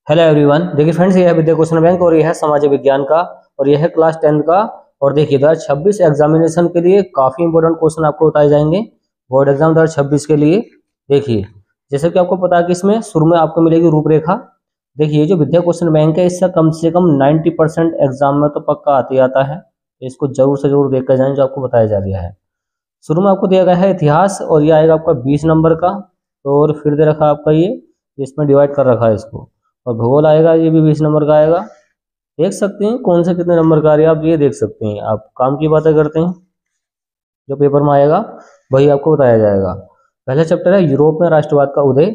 Hello everyone. देखिए friends, ये है विद्या क्वेश्चन बैंक और यह है समाज विज्ञान का और यह है क्लास 10 का। और देखिए 2026 एग्जामिनेशन के लिए काफ़ी इंपॉर्टेंट क्वेश्चन आपको बताए जाएंगे बोर्ड एग्जाम 2026 के लिए। देखिए जैसे कि आपको पता है कि इसमें शुरू में आपको मिलेगी रूपरेखा। देखिए ये जो विद्या क्वेश्चन बैंक है इससे कम से कम 90% एग्जाम में तो पक्का आते आता है, तो इसको जरूर से जरूर देख कर जाएं जो आपको बताया जा रहा है। शुरू में आपको दिया गया है इतिहास और ये आएगा आपका 20 नंबर का। तो और फिर दे रखा है आपका ये इसमें डिवाइड कर रखा है इसको। और भूगोल आएगा, ये भी 20 नंबर का आएगा। देख सकते हैं कौन से कितने नंबर का आ रही है, आप ये देख सकते हैं। आप काम की बातें करते हैं, जो पेपर में आएगा वही आपको बताया जाएगा। पहला चैप्टर है यूरोप में राष्ट्रवाद का उदय,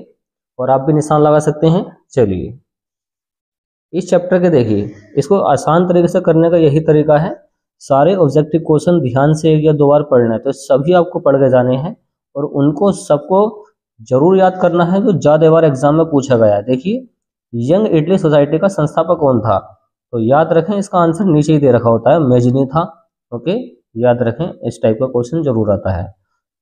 और आप भी निशान लगा सकते हैं। चलिए इस चैप्टर के देखिए, इसको आसान तरीके से करने का यही तरीका है। सारे ऑब्जेक्टिव क्वेश्चन ध्यान से एक या दो बार पढ़ना है, तो सभी आपको पढ़ के जाने हैं और उनको सबको जरूर याद करना है जो ज्यादा बार एग्जाम में पूछा गया है। देखिए यंग इटली सोसाइटी का संस्थापक कौन था, तो याद रखें इसका आंसर नीचे ही दे रखा होता है, मेजनी था। ओके, याद रखें इस टाइप का क्वेश्चन जरूर आता है।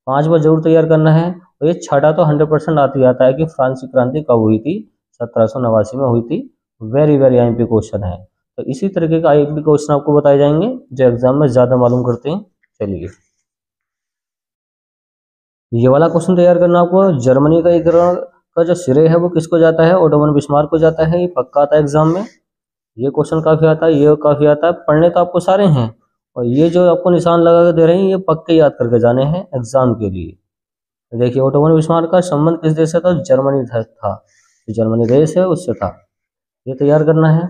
5 बार जरूर तैयार करना है। और ये छठा तो 100% आती आता है कि फ्रांसीसी क्रांति कब हुई थी, 1789 में हुई थी। वेरी वेरी आईएमपी क्वेश्चन है। तो इसी तरीके का आईएमपी क्वेश्चन आपको बताए जाएंगे जो एग्जाम में ज्यादा मालूम करते हैं। चलिए ये वाला क्वेश्चन तैयार करना आपको। जर्मनी का एकीकरण का जो श्रेय है वो किसको जाता है, ओटोमन बिस्मार्क को जाता है। ये पक्का आता है एग्जाम में, ये क्वेश्चन काफी आता है, ये काफी आता है। पढ़ने तो आपको सारे हैं और ये जो आपको निशान लगा के दे रहे हैं ये पक्के याद करके जाने हैं एग्जाम के लिए। तो देखिए ओटोमन बिस्मार्क का संबंध किस देश से था, जर्मनी था। जो जर्मनी देश है उससे था। ये तैयार करना है,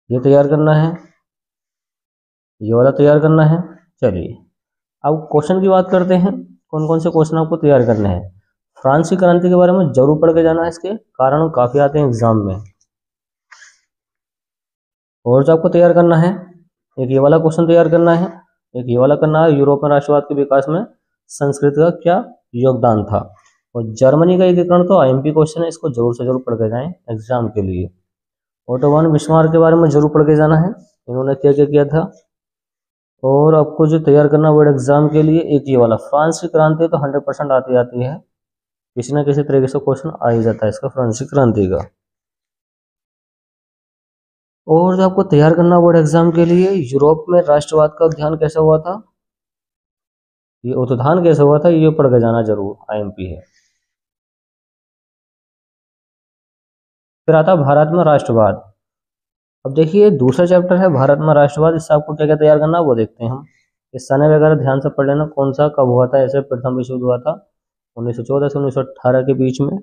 ये तैयार करना है, ये वाला तैयार करना है। चलिए अब क्वेश्चन की बात करते हैं, कौन कौन से क्वेश्चन आपको तैयार करने हैं। फ्रांसीसी क्रांति के बारे में जरूर पढ़ के जाना है, इसके कारण काफी आते हैं एग्जाम में। और जो आपको तैयार करना है, एक ये वाला क्वेश्चन तैयार करना है, एक ये वाला करना है, यूरोप में राष्ट्रवाद के विकास में संस्कृत का क्या योगदान था। और जर्मनी का एकीकरण तो आईएमपी क्वेश्चन है, इसको जरूर से जरूर पढ़ के जाएं एग्जाम के लिए। ओटोवन बिस्मार्क के बारे में जरूर पढ़ के जाना है, इन्होंने क्या क्या किया था। और आपको जो तैयार करना बोर्ड एग्जाम के लिए एक ये वाला फ्रांस की क्रांति तो 100% आती आती है, किसी ना किसी तरीके से क्वेश्चन आ ही जाता है इसका फ्रांस की क्रांति का। और जो आपको तैयार करना बोर्ड एग्जाम के लिए, यूरोप में राष्ट्रवाद का उत्थान कैसे हुआ था, ये उत्थान कैसे हुआ था ये पढ़ के जाना जरूर, आईएमपी है। फिर आता है भारत में राष्ट्रवाद। अब देखिए दूसरा चैप्टर है भारत में राष्ट्रवाद, इससे आपको क्या क्या तैयार करना है वो देखते हैं हम। इस सन वगैरह ध्यान से पढ़ लेना, कौन सा कब हुआ था। ऐसे प्रथम विश्व युद्ध हुआ था 1914 से 1918 के बीच में।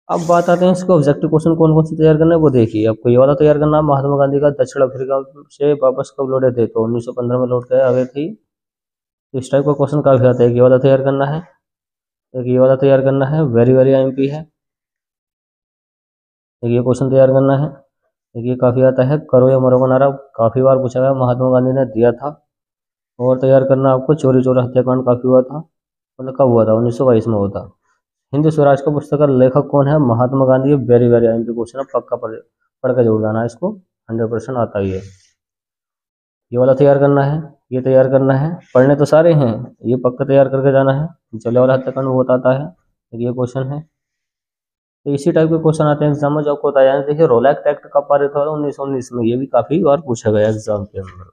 अब बात आते हैं इसको ऑब्जेक्टिव क्वेश्चन कौन कौन से तैयार करना है वो देखिए। आपको ये वाला तैयार करना है, महात्मा गांधी का दक्षिण अफ्रीका से वापस कब लौटे थे, तो 1915 में लौट गए आगे थी। तो इस टाइप का क्वेश्चन काफी आता है। ये वाला तैयार करना है, एक ये वाला तैयार करना है, वेरी वेरी आईएमपी है। एक ये क्वेश्चन तैयार करना है, एक ये काफी आता है, करो या मरो का नारा काफी बार पूछा गया, महात्मा गांधी ने दिया था। और तैयार करना आपको चोरी चोरी हत्याकांड काफी हुआ था, मतलब कब हुआ था, 1922 में हुआ था। हिंद स्वराज का पुस्तक का लेखक कौन है, महात्मा गांधी। ये वेरी वेरी आईएमपी क्वेश्चन है, पक्का पढ़ के जरूर जाना है इसको, 100% आता ही है। ये वाला तैयार करना है, ये तैयार करना है, पढ़ने तो सारे हैं, ये पक्का तैयार करके जाना है। जलियांवाला हत्याकांड बहुत आता है, ये क्वेश्चन है। तो इसी टाइप के क्वेश्चन आते हैं एग्जाम में जो आपको बताया जाए। देखिए रोलैक्ट एक्ट कब पारित हुआ था, 1919 में, ये भी काफी बार पूछा गया एग्जाम के अंदर।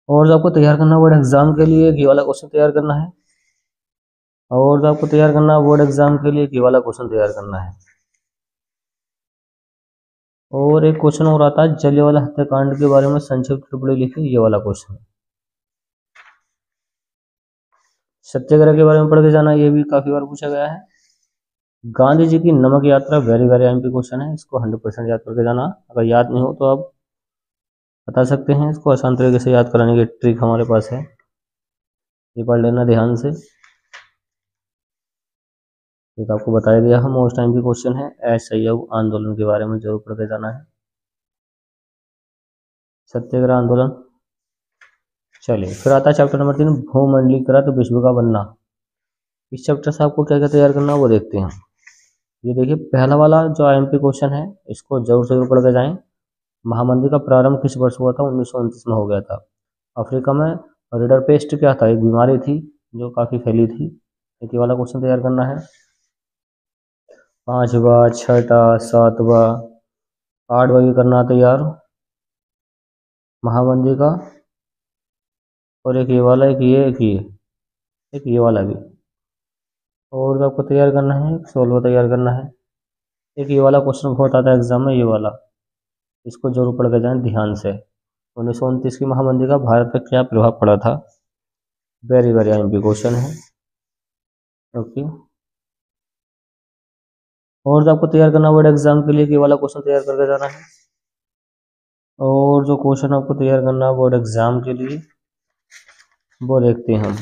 और जो आपको तैयार करना बोर्ड एग्जाम के लिए ये वाला क्वेश्चन तैयार करना है। और जो आपको तैयार करना है बोर्ड एग्जाम के लिए ये वाला क्वेश्चन तैयार करना है। और एक क्वेश्चन और आता है, जलियांवाला हत्याकांड के बारे में संक्षिप्त टिप्पणी लिखी, ये वाला क्वेश्चन। सत्याग्रह के बारे में पढ़ के जाना, ये भी काफी बार पूछा गया है। गांधी जी की नमक यात्रा वेरी वेरी आईएमपी क्वेश्चन है, इसको 100% याद करके जाना। अगर याद नहीं हो तो आप बता सकते हैं, इसको आसान तरीके से याद कराने की ट्रिक हमारे पास है, ये पढ़ लेना ध्यान से। ये तो आपको बताया दिया है, मोस्ट टाइम की क्वेश्चन है। असहयोग आंदोलन के बारे में जरूर पढ़ के जाना है, सत्याग्रह आंदोलन। चलिए फिर आता है चैप्टर नंबर 3, भूमंडलीकृत विश्व का बनना। इस चैप्टर से आपको क्या क्या तैयार करना है वो देखते हैं। ये देखिए पहला वाला जो आईएमपी क्वेश्चन है इसको जरूर से जरूर पढ़ के जाएं। महामंदी का प्रारंभ किस वर्ष हुआ था, 1929 में हो गया था। अफ्रीका में रिडर पेस्ट क्या था, एक बीमारी थी जो काफी फैली थी। एक ये वाला क्वेश्चन तैयार करना है। 5वां, 6वां, 7वां, 8वां भी करना तैयार महामंदी का, और एक ये वाला, एक ये वाला भी। और तो आपको तैयार करना है, 16वां तैयार करना है। एक ये वाला क्वेश्चन बहुत आता है एग्जाम में, ये वाला, इसको जरूर पढ़ के जाएं ध्यान से। 1929 की महामंदी का भारत पर क्या प्रभाव पड़ा था? वेरी वेरी आईएमपी क्वेश्चन है। ओके, और जो आपको तैयार करना बोर्ड एग्जाम के लिए ये वाला क्वेश्चन तैयार करके जाना है। और जो क्वेश्चन आपको तैयार करना है बोर्ड एग्जाम के लिए वो देखते हैं हम।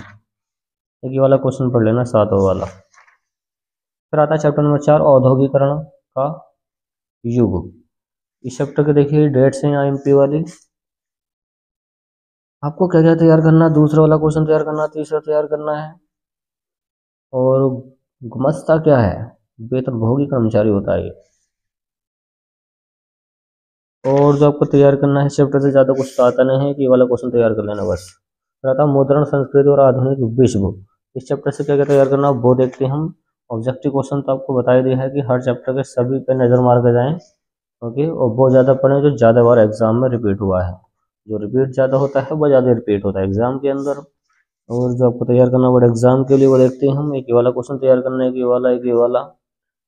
एक ये वाला क्वेश्चन पढ़ लेना, 7वां वाला। फिर आता है चैप्टर नंबर 4, औद्योगिकरण का युग। इस चैप्टर के देखिए डेट्स हैं आईएमपी वाली। आपको क्या क्या तैयार करना है? दूसरा वाला क्वेश्चन तैयार करना है, तीसरा तैयार करना है। और गुमस्ता क्या है? वेतनभोगी कर्मचारी होता है ये। और जो आपको तैयार करना है चैप्टर से ज़्यादा कुछ आता नहीं है कि ये वाला क्वेश्चन तैयार कर लेना बस। फिर आता मॉडर्न संस्कृति और आधुनिक विश्व। इस चैप्टर से क्या क्या तैयार करना वो देखते हैं हम। ऑब्जेक्टिव क्वेश्चन तो आपको बताया दिया है कि हर चैप्टर के सभी पे नज़र मार के जाएं। ओके, और वो ज़्यादा पढ़ें जो ज़्यादा बार एग्जाम में रिपीट हुआ है। जो रिपीट ज़्यादा होता है वो ज़्यादा रिपीट होता है एग्जाम के अंदर। और जो आपको तैयार करना पड़े एग्जाम के लिए वो देखते हैं हम। एक ये वाला क्वेश्चन तैयार करना है, एक ये वाला, एक ये वाला,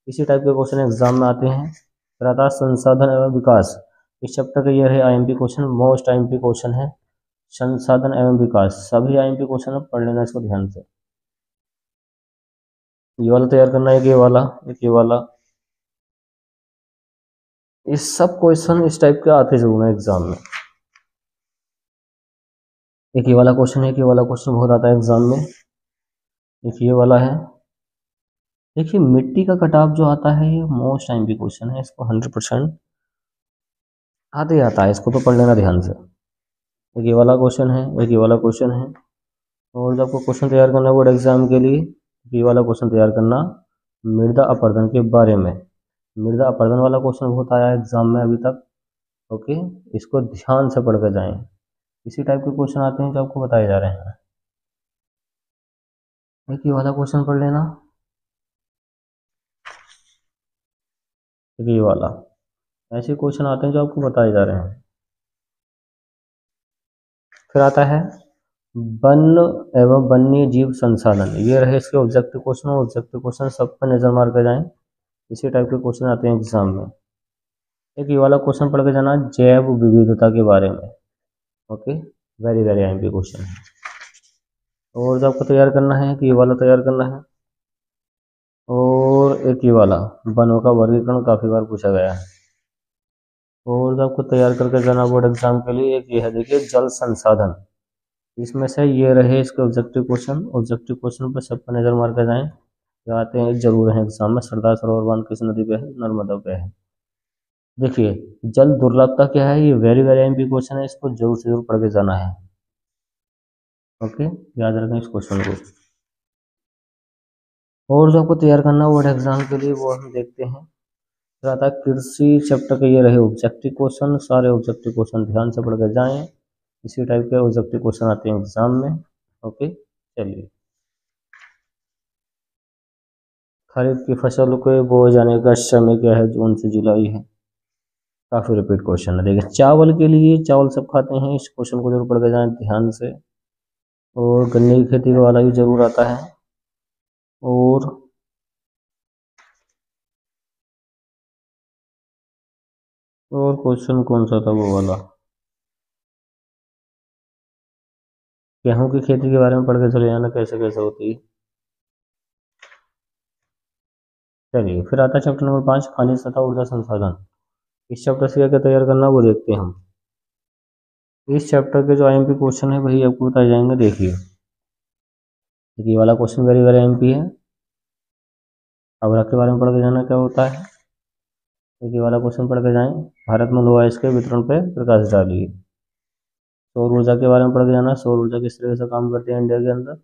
इसी टाइप के क्वेश्चन एग्जाम में आते हैं। फिर आता है संसाधन एवं विकास। इस चैप्टर का ये है IMP question, most IMP question है, संसाधन एवं विकास। सभी आईएमपी क्वेश्चन है, पढ़ लेना इसको ध्यान से। ये वाला तैयार करना है, एक ये वाला, एक ये वाला। इस सब क्वेश्चन इस टाइप के आते जरूर है एग्जाम में। एक ये वाला क्वेश्चन है, एक ये वाला क्वेश्चन बहुत आता है एग्जाम में। एक ये वाला है। देखिए मिट्टी का कटाव जो आता है ये मोस्ट टाइम भी क्वेश्चन है, इसको 100% आते ही आता है, इसको तो पढ़ लेना ध्यान से। एक ये वाला क्वेश्चन है, एक ये वाला क्वेश्चन है। और जब आपको क्वेश्चन तैयार करना है बोर्ड एग्जाम के लिए, ये वाला क्वेश्चन तैयार करना मृदा अपरदन के बारे में। मृदा अपरदन वाला क्वेश्चन बहुत आया है एग्जाम में अभी तक। ओके, इसको ध्यान से पढ़ कर जाएं। इसी टाइप के क्वेश्चन आते हैं जो आपको बताए जा रहे हैं। एक ये वाला क्वेश्चन पढ़ लेना, एक ये वाला। ऐसे क्वेश्चन आते हैं जो आपको बताए जा रहे हैं। फिर आता है वन एवं वन्य जीव संसाधन। ये रहे इसके ऑब्जेक्टिव क्वेश्चन। ऑब्जेक्टिव क्वेश्चन सब पर नजर मार कर जाएं, इसी टाइप के क्वेश्चन आते हैं एग्जाम में। एक ये वाला क्वेश्चन पढ़ के जाना जैव विविधता के बारे में। Okay, very very IMP question है। और जो आपको तैयार करना है कि ये वाला तैयार करना है। और एक ये वाला वनों का वर्गीकरण काफी बार पूछा गया है। और जो आपको तैयार करके जाना बोर्ड एग्जाम के लिए, एक ये है देखिए जल संसाधन। इसमें से ये रहे इसके ऑब्जेक्टिव क्वेश्चन। ऑब्जेक्टिव क्वेश्चन पर सब पर नजर मार कर जाएं, जो आते हैं जरूर है एग्जाम में। सरदार सरोवर बांध किस नदी पे है? नर्मदा पे है। देखिए जल दुर्लभता क्या है, ये वेरी वेरी एमपी क्वेश्चन है, इसको जरूर से जरूर पढ़ के जाना है। ओके, याद रखें इस क्वेश्चन को। और जो आपको तैयार करना है बोर्ड एग्जाम के लिए वो हम देखते हैं। फिर आता है कृषि चैप्टर के, ये रहे ऑब्जेक्टिव क्वेश्चन। सारे ऑब्जेक्टिव क्वेश्चन ध्यान से पढ़ के जाएं, इसी टाइप के ऑब्जेक्टिव क्वेश्चन आते हैं एग्जाम में। ओके, चलिए। खरीफ की फसल को बोए जाने का समय क्या है? जून से जुलाई है। काफी रिपीट क्वेश्चन है। देखिए चावल के लिए, चावल सब खाते हैं, इस क्वेश्चन को जरूर पढ़ के जाएं ध्यान से। और गन्ने की खेती वाला भी जरूर आता है। और क्वेश्चन कौन सा था वो वाला, गेहूं की खेती के बारे में पढ़ के चले जाना कैसे कैसे होती है। चलिए, फिर आता है चैप्टर नंबर 5, खनिज तथा ऊर्जा संसाधन। इस चैप्टर से क्या क्या तैयार करना वो देखते हैं हम। इस चैप्टर के जो आईएमपी क्वेश्चन है वही आपको बताए जाएंगे। देखिए ये वाला क्वेश्चन वेरी वेरी आईएमपी है। अवरक के बारे में पढ़ के जाना क्या होता है। ये वाला क्वेश्चन पढ़ के जाएं, भारत में लो इसके वितरण पे प्रकाश डालिए। सौर ऊर्जा के बारे में पढ़ के जाना, सौर ऊर्जा किस तरह से काम करती है इंडिया के अंदर।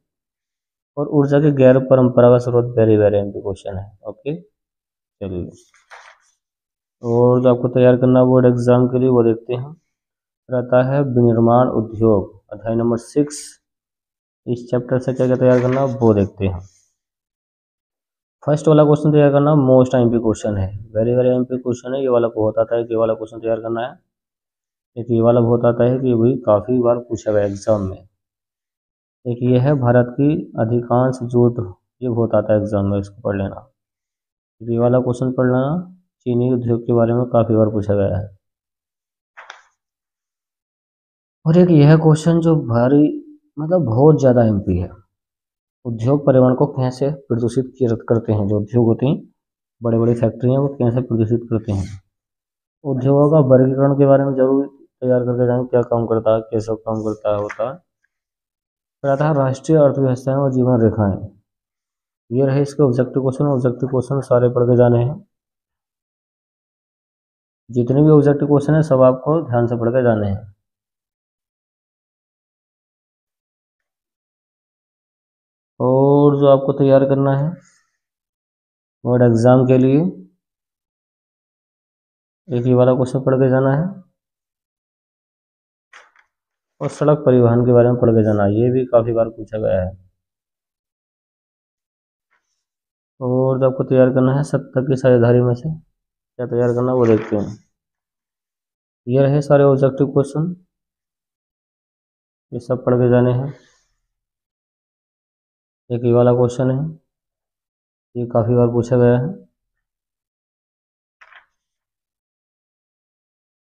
और ऊर्जा के गैर परंपरागत स्रोत वेरी वेरी आईएमपी क्वेश्चन है। ओके, चलिए। और जो आपको तैयार करना बोर्ड एग्जाम के लिए वो देखते हैं। रहता है विनिर्माण उद्योग, अध्याय नंबर 6। इस चैप्टर से क्या क्या तैयार करना वो देखते हैं। फर्स्ट वाला क्वेश्चन तैयार करना मोस्ट एमपी क्वेश्चन है, वेरी वेरी एमपी क्वेश्चन है। ये वाला बहुत आता है कि ये वाला क्वेश्चन तैयार करना है। एक ये वाला बहुत आता है कि ये भी काफ़ी बार पूछा गया एग्जाम में। एक ये है भारत की अधिकांश जोत, ये बहुत आता है एग्जाम में, इसको पढ़ लेना। ये वाला क्वेश्चन पढ़ लेना, चीनी उद्योग के बारे में काफ़ी बार पूछा गया है। और एक यह क्वेश्चन जो भारी मतलब बहुत ज़्यादा एमपी है, उद्योग पर्यावरण को कैसे प्रदूषित करते हैं। जो उद्योग होते हैं, बड़े बड़ी फैक्ट्रियाँ, वो कैसे प्रदूषित करते हैं। उद्योगों का वर्गीकरण के बारे में जरूर तैयार करके जाएं, क्या काम करता है, कैसे काम करता है, होता है। फिर आता है राष्ट्रीय अर्थव्यवस्थाएं और जीवन रेखाएं। ये रहे इसके ऑब्जेक्टिव क्वेश्चन। ऑब्जेक्टिव क्वेश्चन सारे पढ़ के जाने हैं, जितने भी ऑब्जेक्टिव क्वेश्चन है सब आपको ध्यान से पढ़ के जाने हैं। और जो आपको तैयार करना है बोर्ड एग्जाम के लिए, एक ये वाला क्वेश्चन पढ़ के जाना है, और सड़क परिवहन के बारे में पढ़ के जाना है, ये भी काफ़ी बार पूछा गया है। और जो आपको तैयार करना है सत्ता की साझेदारी में से क्या तैयार करना है वो देखते हैं। ये रहे सारे ऑब्जेक्टिव क्वेश्चन, ये सब पढ़ के जाने हैं। एक ये वाला क्वेश्चन है, ये काफ़ी बार पूछा गया है।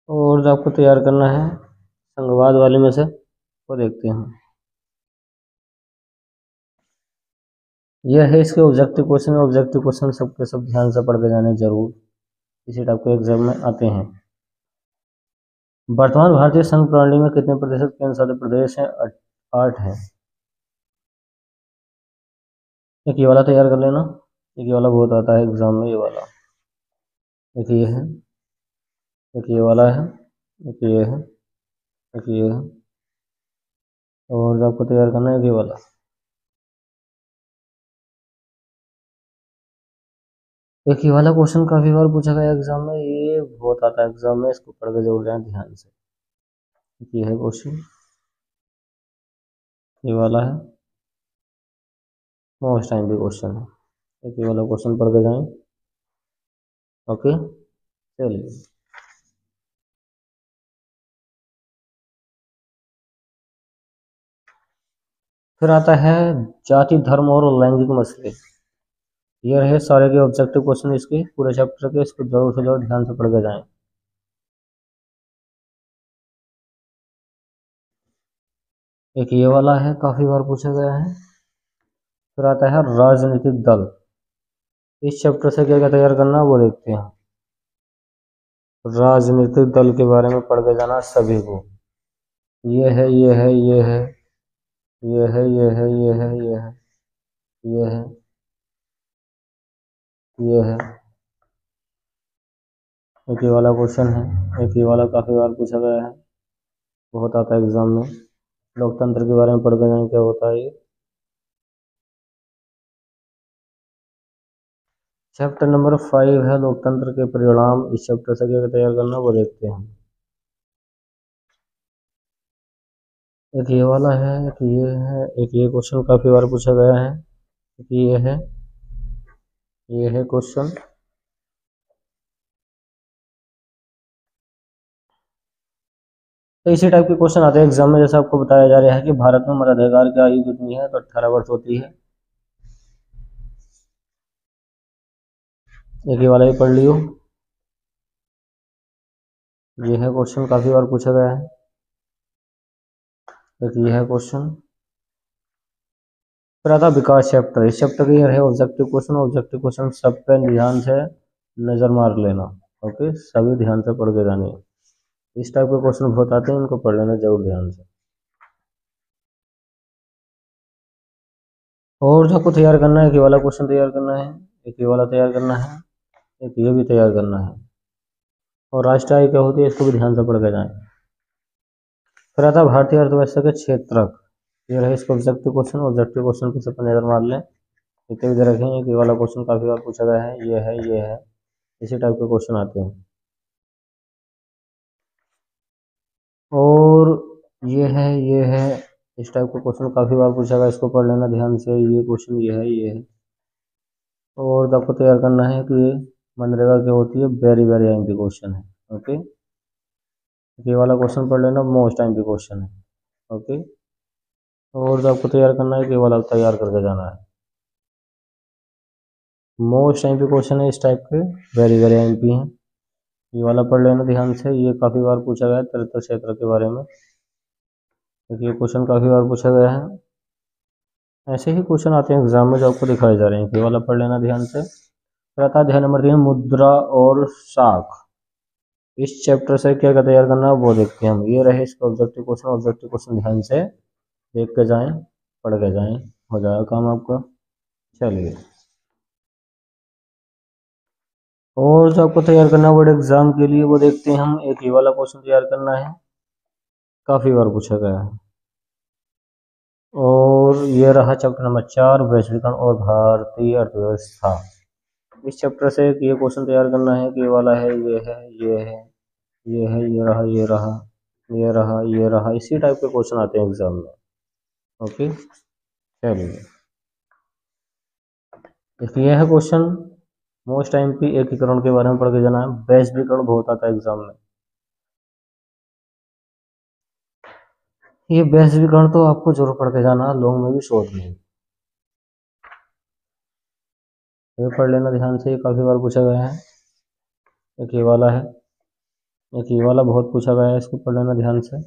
और जो आपको तैयार करना है संघवाद वाले में से वो देखते हैं। यह है इसके ऑब्जेक्टिव क्वेश्चन। ऑब्जेक्टिव क्वेश्चन सबके सब ध्यान से पढ़ के जाने जरूर, इसी टाइप के एग्जाम में आते हैं। वर्तमान भारतीय संघ प्रणाली में कितने प्रतिशत केंद्र शासित प्रदेश हैं? 8 है। एक ये वाला तैयार कर लेना, एक ये वाला बहुत आता है एग्जाम में, ये वाला। एक ये है, एक ये वाला है, एक ये है, एक ये है। और जो आपको तैयार करना है एक ये वाला। एक ये वाला क्वेश्चन काफी बार पूछा गया एग्जाम में, ये बहुत आता है एग्जाम में, इसको पढ़ के जरूर जाए ध्यान से। ये है क्वेश्चन, ये वाला है, मोस्ट टाइम भी क्वेश्चन है। एक ये वाला क्वेश्चन पढ़ के जाएं। ओके, चलिए। फिर आता है जाति धर्म और लैंगिक मसले। ये रहे सारे के ऑब्जेक्टिव क्वेश्चन इसके पूरे चैप्टर के, इसको जरूर से जरूर ध्यान से पढ़ के जाएं। एक ये वाला है, काफी बार पूछा गया है। फिर आता है राजनीतिक दल। इस चैप्टर से क्या क्या तैयार करना है वो देखते हैं। राजनीतिक दल के बारे में पढ़ के जाना सभी को। ये है, ये है, ये है, ये है, ये है, ये है, ये है, ये है, ये है। एक ये वाला क्वेश्चन है, एक ये वाला काफी बार पूछा गया है, बहुत आता है एग्जाम में। लोकतंत्र के बारे में पढ़ के जाएं, क्या होता है ये। चैप्टर नंबर 5 है लोकतंत्र के परिणाम। इस चैप्टर से क्या तैयार करना वो देखते हैं। एक ये वाला है, एक ये है, एक ये क्वेश्चन काफी बार पूछा गया है। एक ये है, ये है क्वेश्चन। तो इसी टाइप के क्वेश्चन आते हैं एग्जाम में। जैसे आपको बताया जा रहा है कि भारत में मताधिकार की आयु कितनी है, तो 18 वर्ष होती है। एक ये वाला भी पढ़ लियो, ये है क्वेश्चन, काफी बार पूछा गया है। एक ये है क्वेश्चन। फिर आता विकास चैप्टर। इस चैप्टर के ये रहे ऑब्जेक्टिव क्वेश्चन। ऑब्जेक्टिव क्वेश्चन सब पे ध्यान से नजर मार लेना। ओके, सभी ध्यान से पढ़ के जाने। इस टाइप के क्वेश्चन बहुत आते हैं, इनको पढ़ लेना जरूर ध्यान से। और जो आपको तैयार करना है, एक ये वाला क्वेश्चन तैयार करना है, एक ये वाला तैयार करना है, एक ये भी तैयार करना है। और राष्ट्रीय आय क्या होती है, इसको भी ध्यान से पढ़ के जाएं। फिर आता है भारतीय अर्थव्यवस्था के क्षेत्रक। ये रहे इसका ऑब्जेक्टिव क्वेश्चन। ऑब्जेक्टिव क्वेश्चन के सब नजर मार लें, इतने भी रखें। एक ये वाला क्वेश्चन काफी बार पूछा गया है, ये है, ये है, इसी टाइप के क्वेश्चन आते हैं। और ये है, ये है, इस टाइप का क्वेश्चन काफी बार पूछा गया, इसको पढ़ लेना ध्यान से। ये क्वेश्चन, ये है, ये है। और आपको तैयार करना है कि मनरेगा क्या होती है, वेरी वेरी एमपी क्वेश्चन है। ओके, ये वाला क्वेश्चन पढ़ लेना, मोस्ट एमपी क्वेश्चन है। ओके, और जो आपको तैयार करना है कि वाला तैयार करके जाना है, मोस्ट एमपी क्वेश्चन है इस टाइप के, वेरी वेरी एमपी हैं। ये वाला पढ़ लेना ध्यान से, ये काफ़ी बार पूछा गया है तीर्थ क्षेत्र के बारे में, क्योंकि ये क्वेश्चन काफ़ी बार पूछा गया है। ऐसे ही क्वेश्चन आते हैं एग्जाम में जो आपको दिखाए जा रहे हैं, ये वाला पढ़ लेना ध्यान से। फिर आता है अध्याय नंबर 3, मुद्रा और साख। इस चैप्टर से क्या क्या तैयार करना है वो देखते हैं हम। ये रहे इसके ऑब्जेक्टिव क्वेश्चन, ऑब्जेक्टिव क्वेश्चन ध्यान से देख के जाएं, पढ़ के जाएं, हो जाएगा काम आपका। चलिए, और जो आपको तैयार करना है बोर्ड एग्जाम के लिए वो देखते हैं हम। एक ये वाला क्वेश्चन तैयार करना है, काफ़ी बार पूछा गया है। और ये रहा चैप्टर नंबर 4, वैश्वीकरण और भारतीय अर्थव्यवस्था। इस चैप्टर से ये क्वेश्चन तैयार करना है कि ये वाला है, ये है, ये है, ये है, ये रहा, ये रहा, ये रहा, ये रहा, इसी टाइप के क्वेश्चन आते हैं एग्जाम में। ओके, चलिए, इसलिए यह है क्वेश्चन मोस्ट एमपी एकीकरण के बारे में पढ़ के जाना है। वैश्वीकरण बहुत आता है एग्जाम में। ये वैश्वीकरण तो आपको जरूर पढ़ के जाना है, लॉन्ग में भी शॉर्ट में भी। ये पढ़ लेना ध्यान से, ये काफ़ी बार पूछा गया है। एक ये वाला है, एक ये वाला बहुत पूछा गया है, इसको पढ़ लेना ध्यान से।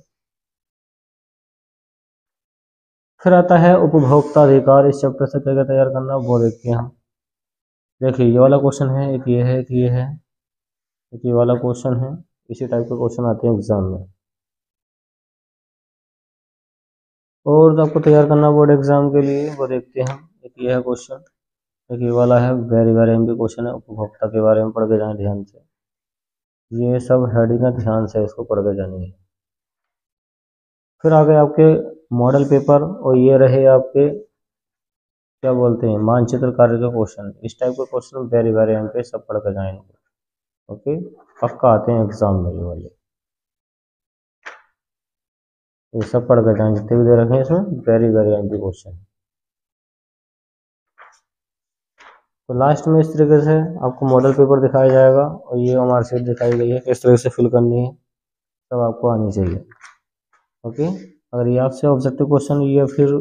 फिर आता है उपभोक्ता अधिकार। इस चैप्टर से क्या क्या तैयार करना वो देखते हैं हम। देखिए, ये वाला क्वेश्चन है, एक ये है, एक ये है, एक ये वाला क्वेश्चन है। इसी टाइप के क्वेश्चन आते हैं एग्जाम में। और जो आपको तैयार करना बोर्ड एग्जाम के लिए वो देखते हैं हम। एक ये है क्वेश्चन, एक ये वाला है, वेरी वेरी एमपी क्वेश्चन है, उपभोक्ता के बारे में पढ़ के जाए ध्यान से। ये सब हेडिंग है, ध्यान से इसको पढ़ के जानी है। फिर आ गए आपके मॉडल पेपर, और ये रहे आपके क्या बोलते हैं, मानचित्र कार्य के क्वेश्चन। इस टाइप के क्वेश्चन वेरी वेरी एमपी सब पढ़ के जाए इनको। ओके, पक्का आते हैं एग्जाम में ये वाले, ये सब पढ़ कर जाएं जितने भी दे रखे हैं इसमें, वेरी वेरी एमपी क्वेश्चन। तो लास्ट में इस तरीके से आपको मॉडल पेपर दिखाया जाएगा, और ये हमारी शीट दिखाई गई है किस तरह से फिल करनी है, सब आपको आनी चाहिए। ओके, अगर ये आपसे ऑब्जेक्टिव क्वेश्चन या फिर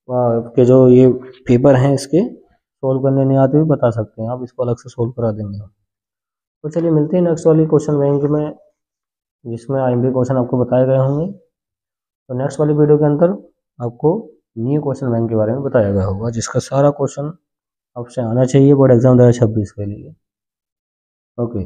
के जो ये पेपर हैं इसके सोल्व करने नहीं आते भी बता सकते हैं आप, इसको अलग से सोल्व करा देंगे हम। तो चलिए, मिलते हैं नेक्स्ट वाली क्वेश्चन बैंक में, जिसमें आईएमपी क्वेश्चन आपको बताए गए होंगे। तो नेक्स्ट वाली वीडियो के अंदर आपको न्यू क्वेश्चन बैंक के बारे में बताया गया होगा, जिसका सारा क्वेश्चन आपसे आना चाहिए बोर्ड एग्जाम 2026 के लिए। ओके।